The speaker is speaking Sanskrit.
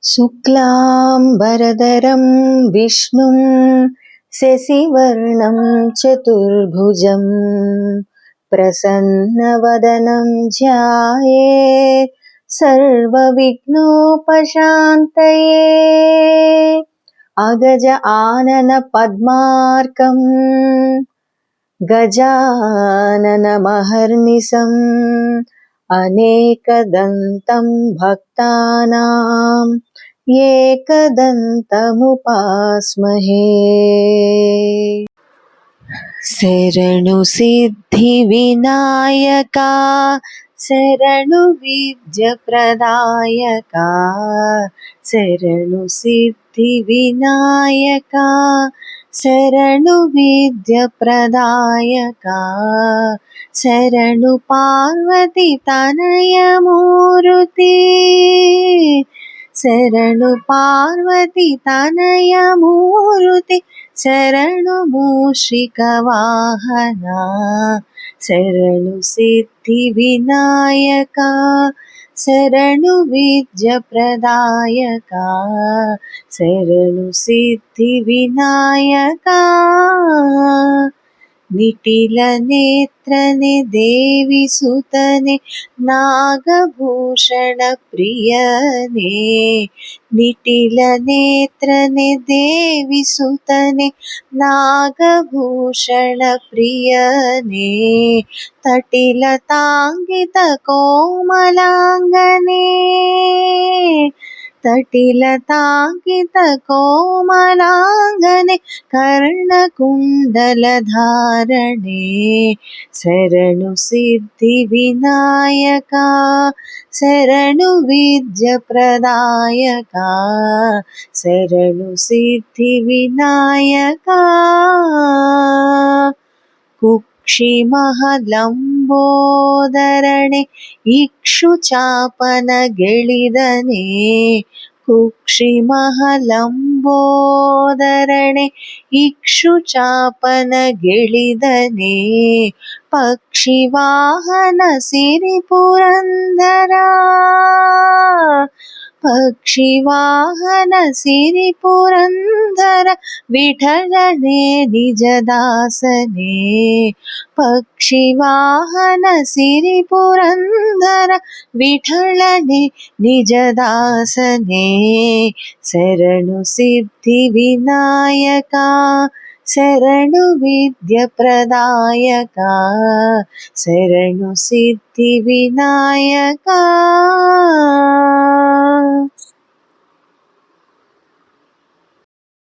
शुक्लाम्बरधरं विष्णुं शशिवर्णं चतुर्भुजं प्रसन्नवदनं ध्यायेत् सर्वविघ्नोपशान्तये। अगज आनन पद्मार्कं गजाननमहर्निशम् अनेकदन्तं भक्तानां एकदन्तमुपास्महे। शरणु सिद्धिविनायका शरणु विद्याप्रदायका शरणु सिद्धिविनायका शरणु विद्याप्रदायका शरणु पार्वती तनय मूर्ति शरणु पार्वती तनय मूर्ति शरणु मूषिकवाहना शरणु सिद्धिविनायका शरणु विद्याप्रदायका शरणु सिद्धिविनायका। निटिलनेत्रने देवी सुतने नागभूषण प्रियने निटिलनेत्रने देवी सुतने नागभूषण प्रियने तटिलताङ्गित कोमलाङ्गने तटिलताङ्कित कोमलाङ्गने कर्णकुण्डलधारणे शरणु सिद्धिविनायका शरणु विद्याप्रदायका शरणु सिद्धिविनायका। कुक्षिमहलम्बोदरणे इक्षुचापनगिळिदने कुक्षिमहलम्बोदरणे इक्षुचापनगिळिदने पक्षिवाहन सिरिपुरन्दरा पक्षिवाहन सिरिपुरन्दर विठलने निजदासने पक्षिवाहन सिरिपुरन्दर विठलने निजदासने शरणु सिद्धिविनायका शरणु विद्याप्रदायका शरणु सिद्धिविनायका।